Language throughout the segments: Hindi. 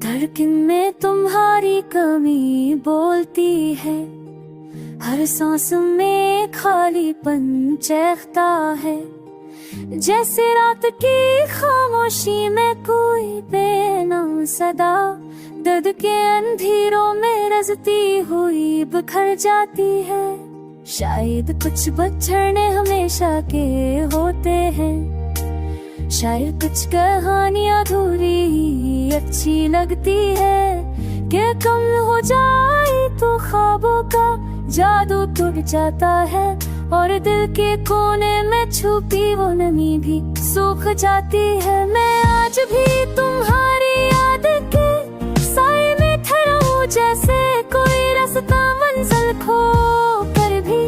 धड़कन में तुम्हारी कमी बोलती है, हर सांस में खालीपन चहकता है। जैसे रात की खामोशी में कोई बेनाम सदा दर्द के अंधेरों में रजती हुई बिखर जाती है। शायद कुछ बछड़ने हमेशा के होते हैं, शायद कुछ कहानियां अधूरी ही अच्छी लगती है। कि कम हो जाए तो ख्वाबों का जादू टूट जाता है, और दिल के कोने में छुपी वो नमी भी सूख जाती है। मैं आज भी तुम्हारी याद के साए में ठहरा हूँ, जैसे कोई रास्ता मंजिल खो कर भी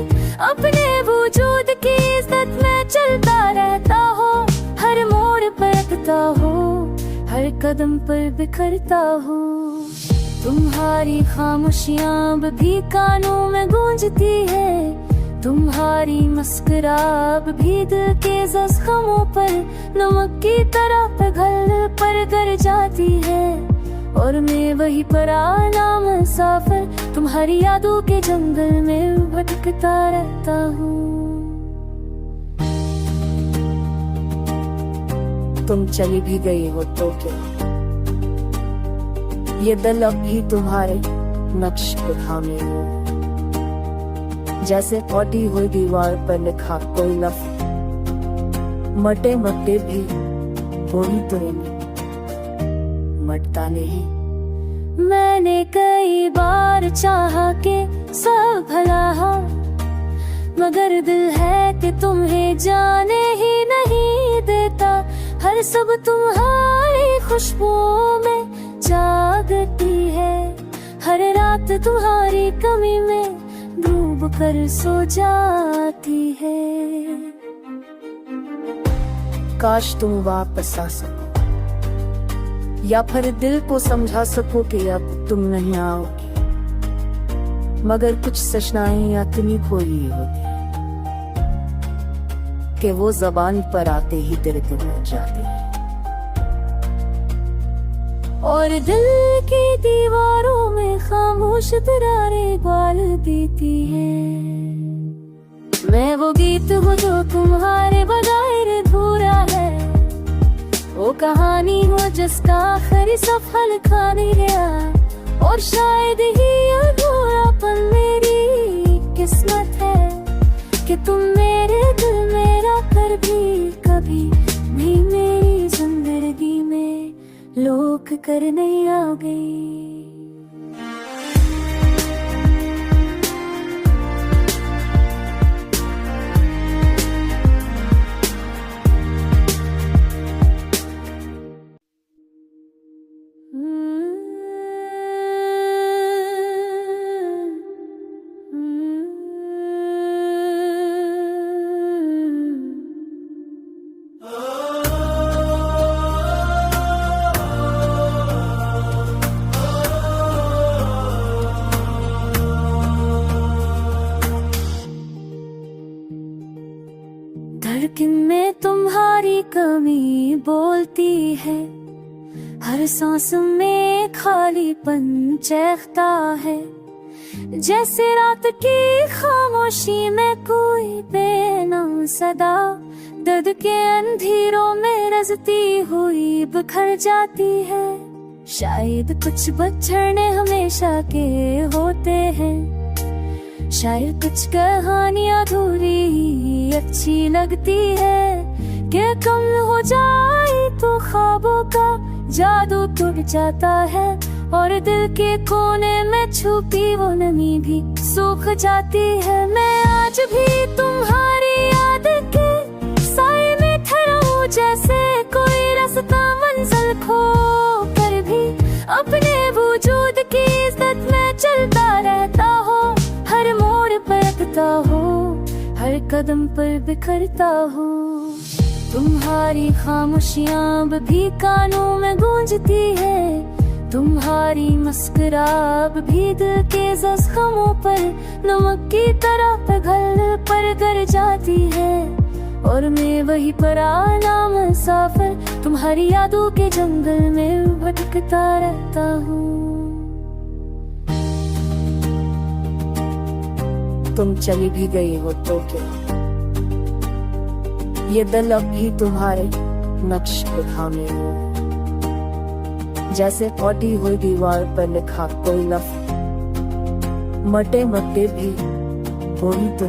अपने वजूद की इज्जत में चलता रहता हो। हर मोड़ पर अटकता हो, हर कदम पर बिखरता हो। तुम्हारी खामोशियां भी कानों में गूंजती है, तुम्हारी मुस्कुराहट भी दिल के जख्मों पर नमक की तरह पिघल पर गर जाती है। और मैं वही पराना मुसाफिर तुम्हारी यादों के जंगल में भटकता रहता हूँ। तुम चली भी गई हो तो क्या, ये दिल अब भी तुम्हारे नक्श को थामे हो। जैसे फटी हुई दीवार पर लिखा कोई लफ्ज, मटे मटे भी वही तो मटता नहीं। मैंने कई बार चाहा के सब भला हो, मगर दिल है कि तुम्हें जाने ही नहीं देता। हर सब तुम्हारी खुशबुओं में जागती है, हर रात तुम्हारी कमी में डूब कर सो जाती है। काश तुम वापस आ सको, या फिर दिल को समझा सको कि अब तुम नहीं आओगी। मगर कुछ सचनाएं इतनी खोई होती कि वो जबान पर आते ही दिल के मिट जाते हैं, और दिल की दीवारों में खामोश दरारें डाल देती है। मैं वो गीत हूँ जो तुम्हारे बगैर अधूरा है, वो कहानी हो जिसका आखिरी सफर लिखा नहीं गया। और शायद ही अधूरापन मेरी किस्मत है कि तुम मेरे दिल में रहकर भी कभी भी मेरी जिंदगी में लोक कर नहीं आओगे। धड़कन में तुम्हारी कमी बोलती है, हर सांस में खालीपन चहकता है। जैसे रात की खामोशी में कोई बेनाम सदा दर्द के अंधेरों में रजती हुई बिखर जाती है। शायद कुछ बछड़ने हमेशा के होते हैं, शायद कुछ कहानियां अधूरी ही अच्छी लगती है। कि कम हो जाए तो ख्वाबों का जादू टूट जाता है, और दिल के कोने में छुपी वो नमी भी सूख जाती है। मैं आज भी तुम्हारी याद के साए में ठहरा हूँ, जैसे कोई रास्ता मंजिल खो कर भी अपने वजूद की इज्जत में चलता रहता हो। हर मोड़ पर अटकता हो, कदम पर बिखरता हूँ। तुम्हारी खामोशियाँ अब भी कानों में गूंजती है, तुम्हारी मुस्कुराहट भी दिल के जख्मों पर नमक की तरह पिघल पर गर जाती है। और मैं वही पुराना मुसाफिर तुम्हारी यादों के जंगल में भटकता रहता हूँ। तुम चली भी गई हो तो क्या, ये दिल अब भी तुम्हारे नक्श पे थामे हो। जैसे फटी हुई दीवार पर लिखा कोई लफ्ज, मटे मटे भी वही तो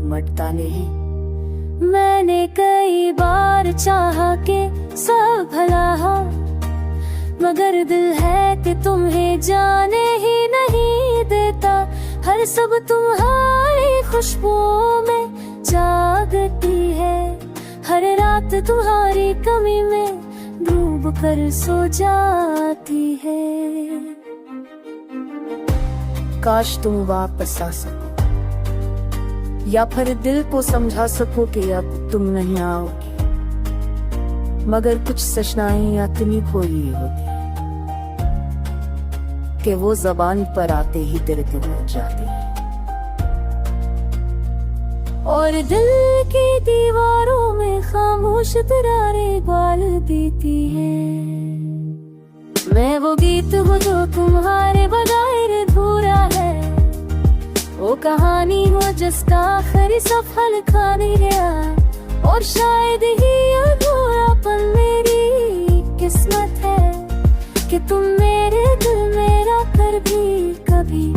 मटता नहीं। मैंने कई बार चाहा कि सब भला हो, मगर दिल है कि तुम्हें जाने ही नहीं देता। हर सब तुम्हारी खुशबुओं में जागती है, हर रात तुम्हारी कमी में डूब कर सो जाती है। काश तुम वापस आ सको, या फिर दिल को समझा सको कि अब तुम नहीं आओगी। मगर कुछ सचनाएं इतनी खोई होती कि वो जबान पर आते ही दिल को हो जाती है। और दिल की दीवारों में खामोश दरारें डाल देती है। मैं वो गीत हूँ जो तुम्हारे बगैर अधूरा है, वो कहानी हो जिसका आखिरी सफर लिखा नहीं गया। और शायद ही अधूरापन मेरी किस्मत है कि तुम मेरे दिल में रहकर भी कभी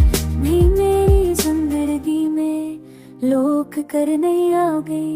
भी मेरी जिंदगी में लोक कर नहीं आओगे।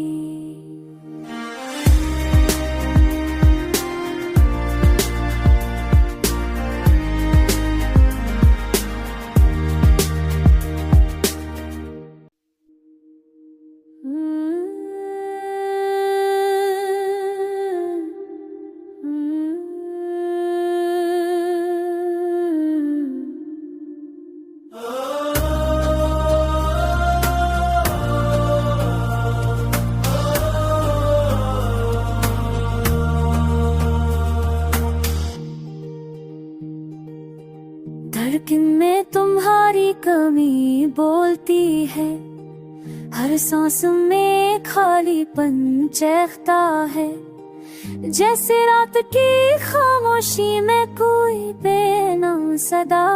धड़कन में तुम्हारी कमी बोलती है, हर सांस में खालीपन चखता है। जैसे रात की खामोशी में कोई बेनाम सदा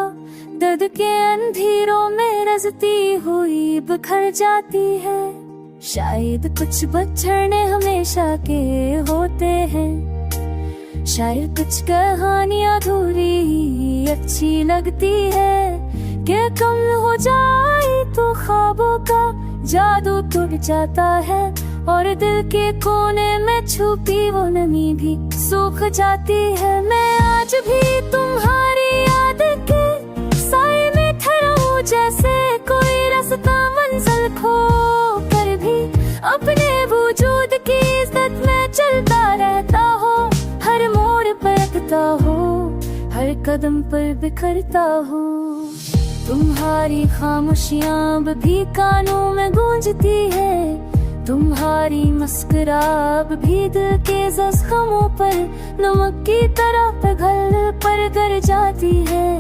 दर्द के अंधेरों में रजती हुई बिखर जाती है। शायद कुछ बछड़ने हमेशा के होते हैं, शायद कुछ कहानियां अधूरी ही अच्छी लगती है। कि कम हो जाए तो ख्वाबों का जादू टूट जाता है, और दिल के कोने में छुपी वो नमी भी सूख जाती है। मैं आज भी तुम्हारी याद के साए में ठहरा हूँ, जैसे कोई रास्ता मंजिल खो कर भी अपने वजूद की इज्जत में चलता रहता हो। हर मोड़ पर अटकता हो, हर कदम पर बिखरता हो। तुम्हारी खामोशियाँ अब भी कानों में गूंजती है, तुम्हारी मुस्कुराहट भी दिल के जख्मों पर नमक की तरह पिघल पर गर जाती है।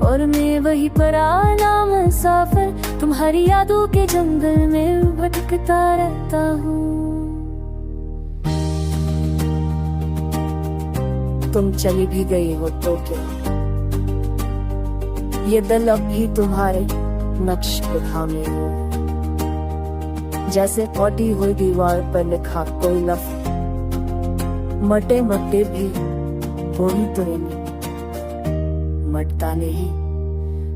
और मैं वही पुराना मुसाफिर तुम्हारी यादों के जंगल में भटकता रहता हूँ। तुम चली भी गई हो तो क्या, ये दिल अब भी तुम्हारे नक्श पे थामे हो। जैसे फटी हुई दीवार पर लिखा कोई लफ्ज, मटे मटे भी वही तो मटता नहीं।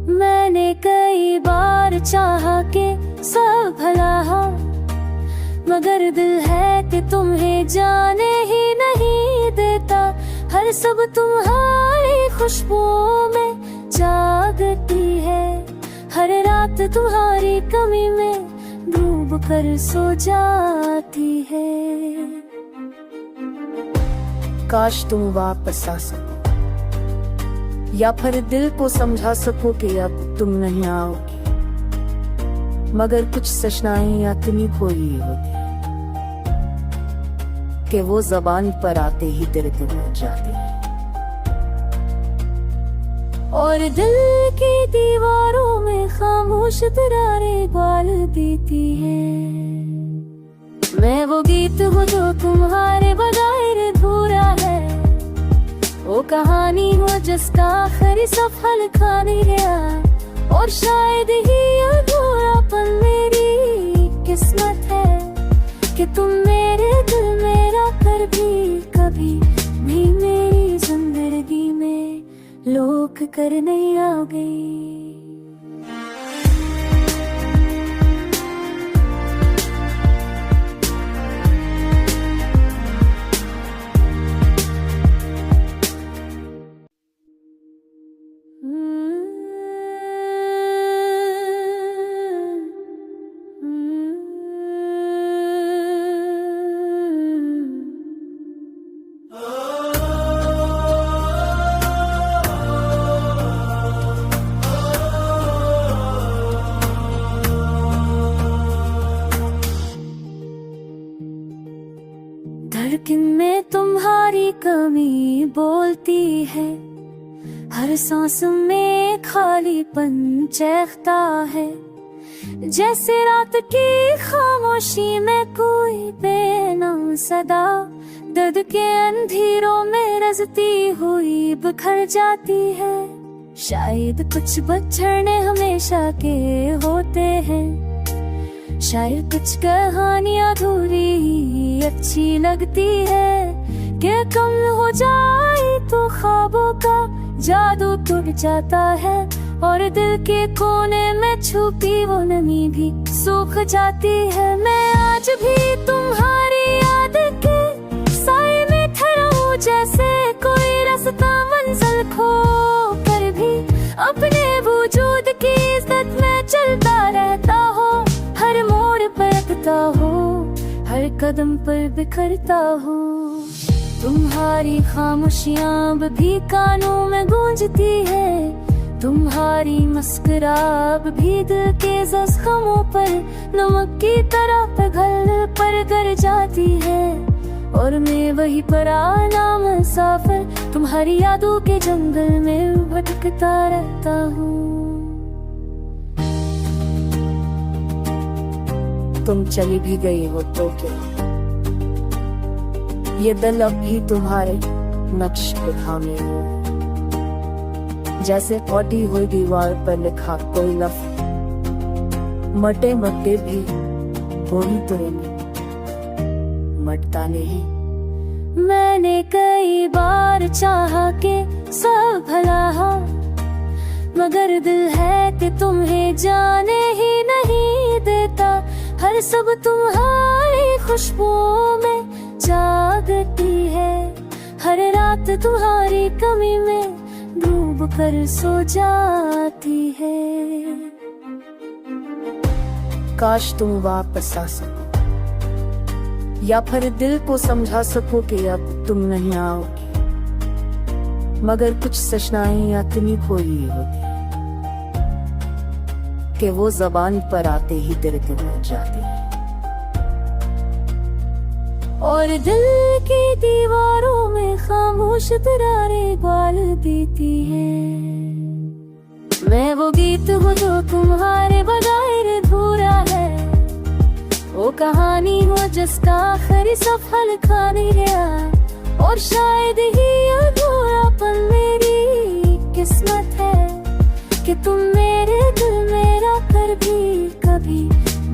मैंने कई बार चाहा कि सब भला हो, मगर दिल है कि तुम्हें जाने ही नहीं देता। हर सब तुम्हारी खुशबुओं में जागती है, हर रात तुम्हारी कमी में डूब कर सो जाती है। काश तुम वापस आ सको, या फिर दिल को समझा सको कि अब तुम नहीं आओगी। मगर कुछ सचनाएं इतनी खोई होती कि वो जबान पर आते ही दिल हो जाती है। और दिल की दीवारों में खामोश दरारें डाल देती है। मैं वो गीत हूँ जो तुम्हारे बगैर अधूरा है, वो कहानी हो जिसका आखिरी सफर लिखा नहीं गया। और शायद ही अधूरापन मेरी किस्मत है कि तुम मेरे दिल में रहकर भी कभी भी मेरी जिंदगी में लोक कर नहीं आओगे। धड़कन में तुम्हारी कमी बोलती है, हर सांस में खालीपन चखता है। जैसे रात की खामोशी में कोई बेनाम सदा दर्द के अंधेरों में रजती हुई बिखर जाती है। शायद कुछ बछड़ने हमेशा के होते हैं, शायद कुछ कहानियां अधूरी ही अच्छी लगती है। कि कम हो जाए तो ख्वाबों का जादू टूट जाता है, और दिल के कोने में छुपी वो नमी भी सूख जाती है। मैं आज भी तुम्हारी याद के साए में ठहरा हूँ, जैसे कोई रास्ता मंजिल खो कर भी अपने वजूद की इज्जत में चलता रहता हो। हर मोड़ पर अटकता हो, हर कदम पर बिखरता हो। तुम्हारी खामोशियां अब भी कानों में गूंजती है, तुम्हारी मुस्कुराहट भी दिल के जख्मों पर नमक की तरह पिघल पर गर जाती है। और मैं वही पुराना मुसाफिर तुम्हारी यादों के जंगल में भटकता रहता हूँ। तुम चली भी गई हो तो क्या, ये दिल अब भी तुम्हारे नक्श पे थामे हो। जैसे फटी हुई दीवार पर लिखा कोई लफ्ज, मटे मटे भी वही तो मटता नहीं। मैंने कई बार चाहा के सब भला हो, मगर दिल है कि तुम्हें जाने ही नहीं देता। हर सब तुम्हारी खुशबुओं में जागती है, हर रात तुम्हारी कमी में डूब कर सो जाती है। काश तुम वापस आ सको, या फिर दिल को समझा सको कि अब तुम नहीं आओगी। मगर कुछ सचनाएं इतनी खोई होती कि वो जबान पर आते ही दिल हो जाती है। और दिल की दीवारों में खामोश दरारें डाल देती है। मैं वो गीत हूँ जो तुम्हारे बगैर अधूरा है, वो कहानी हो जिसका आखिरी सफर लिखा नहीं गया। और शायद ही अधूरापन मेरी किस्मत है कि तुम मेरे दिल में रहकर भी कभी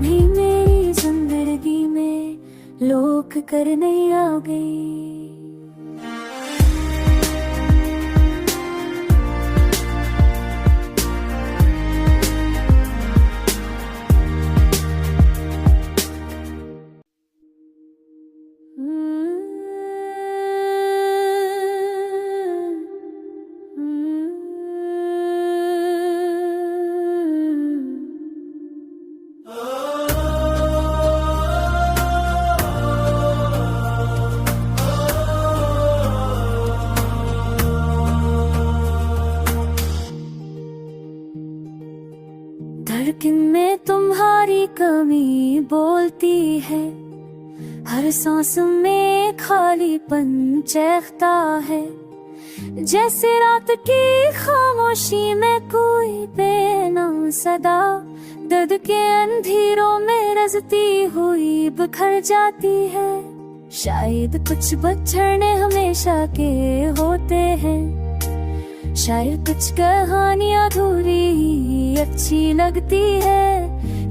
भी मेरी जिंदगी में लोक कर नहीं आओगे। धड़कन में तुम्हारी कमी बोलती है, हर सांस में खालीपन चहकता है। जैसे रात की खामोशी में कोई बेनाम सदा दर्द के अंधेरों में रजती हुई बिखर जाती है। शायद कुछ बछड़ने हमेशा के होते हैं, शायद कुछ कहानियां अधूरी ही अच्छी लगती है।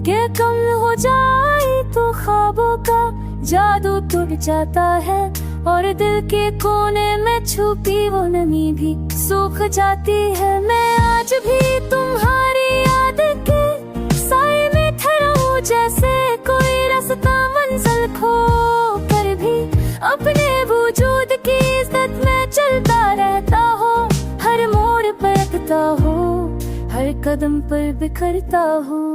कि कम हो जाए तो ख्वाबों का जादू टूट जाता है, और दिल के कोने में छुपी वो नमी भी सूख जाती है। मैं आज भी तुम्हारी याद के साए में ठहरा हूँ, जैसे कोई रास्ता मंजिल खो कर भी अपने वजूद की इज्जत में चलता रहता हो। हर मोड़ पर अटकता हो, हर कदम पर बिखरता हो।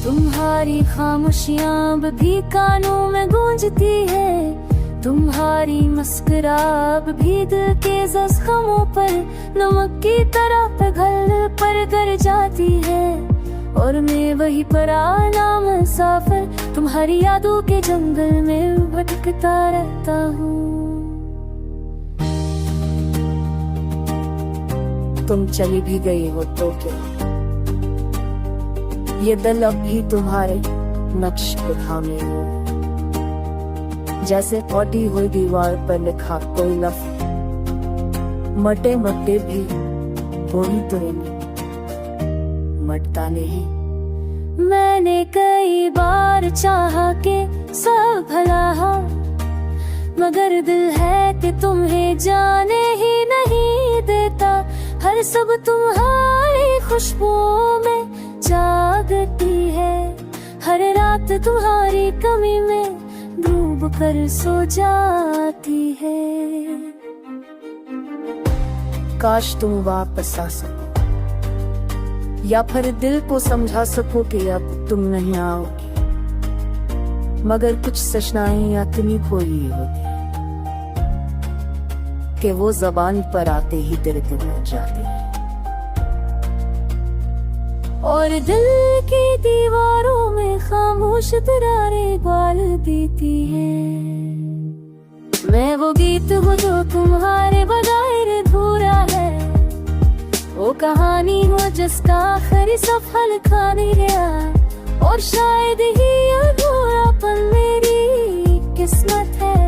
तुम्हारी खामोशियां भी कानों में गूंजती है, तुम्हारी मुस्कुराहट भी दिल के जख्मों पर नमक की तरह पिघल पर गर जाती है। और मैं वही पुराना मुसाफिर तुम्हारी यादों के जंगल में भटकता रहता हूँ। तुम चली भी गई हो तो क्या, ये दिल अब भी तुम्हारे नक्श को थामे हो। जैसे फटी हुई दीवार पर लिखा कोई लफ्ज, मटे मटे भी वही तो मटता नहीं। मैंने कई बार चाहा के सब भला हो, मगर दिल है कि तुम्हें जाने ही नहीं देता। हर सब तुम्हारी खुशबुओं में जागती है, हर रात तुम्हारी कमी में डूब कर सो जाती है। काश तुम वापस आ सको, या फिर दिल को समझा सको कि अब तुम नहीं आओगी। मगर कुछ सशनाएं इतनी खोई होती कि वो जबान पर आते ही दिल को मिल जाती है, और दिल की दीवारों में खामोश दरारें डाल देती है। मैं वो गीत हूँ जो तुम्हारे बगैर अधूरा है, वो कहानी हो जिसका आखिरी सफर लिखा नहीं गया। और शायद ही अधूरापन मेरी किस्मत है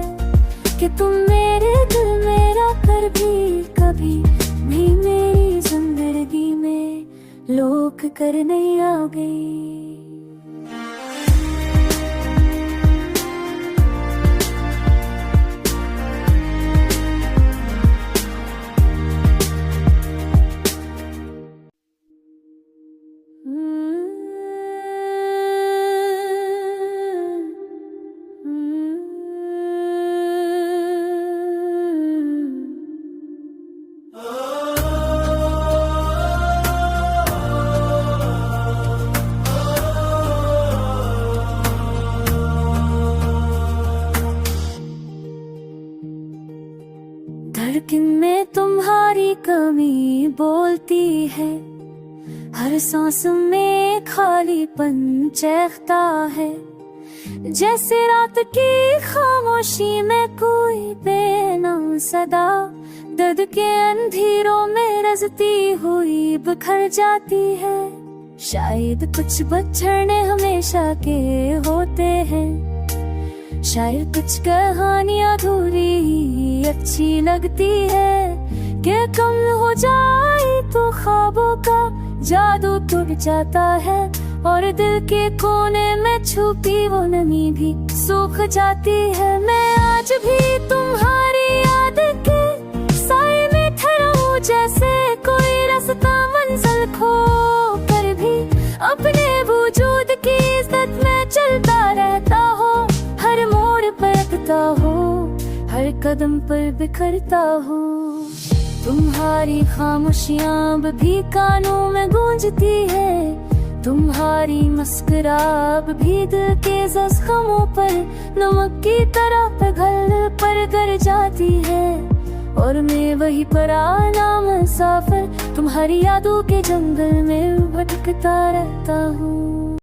कि तुम मेरे दिल में रहकर भी कभी भी मेरी जिंदगी में लोक कर नहीं आ गई। धड़कन में तुम्हारी कमी बोलती है, हर सांस में खालीपन चहकता है। जैसे रात की खामोशी में कोई बेनाम सदा दर्द के अंधेरों में रजती हुई बिखर जाती है। शायद कुछ बछड़ने हमेशा के होते हैं, शायद कुछ कहानियां अधूरी ही अच्छी लगती है। कि कम हो जाए तो ख्वाबों का जादू टूट जाता है, और दिल के कोने में छुपी वो नमी भी सूख जाती है। मैं आज भी तुम्हारी याद के साए में ठहरा हूँ, जैसे कोई रास्ता मंजिल खो कर भी अपने वजूद की इज्जत में चलता रहता हो। हर मोड़ पर अटकता हो, हर कदम पर बिखरता हो। तुम्हारी खामोशियां भी कानों में गूंजती है, तुम्हारी मुस्कुराहट भी दिल के जख्मों पर नमक की तरह पिघल पर गर जाती है। और मैं वही पराया मुसाफिर, तुम्हारी यादों के जंगल में भटकता रहता हूँ।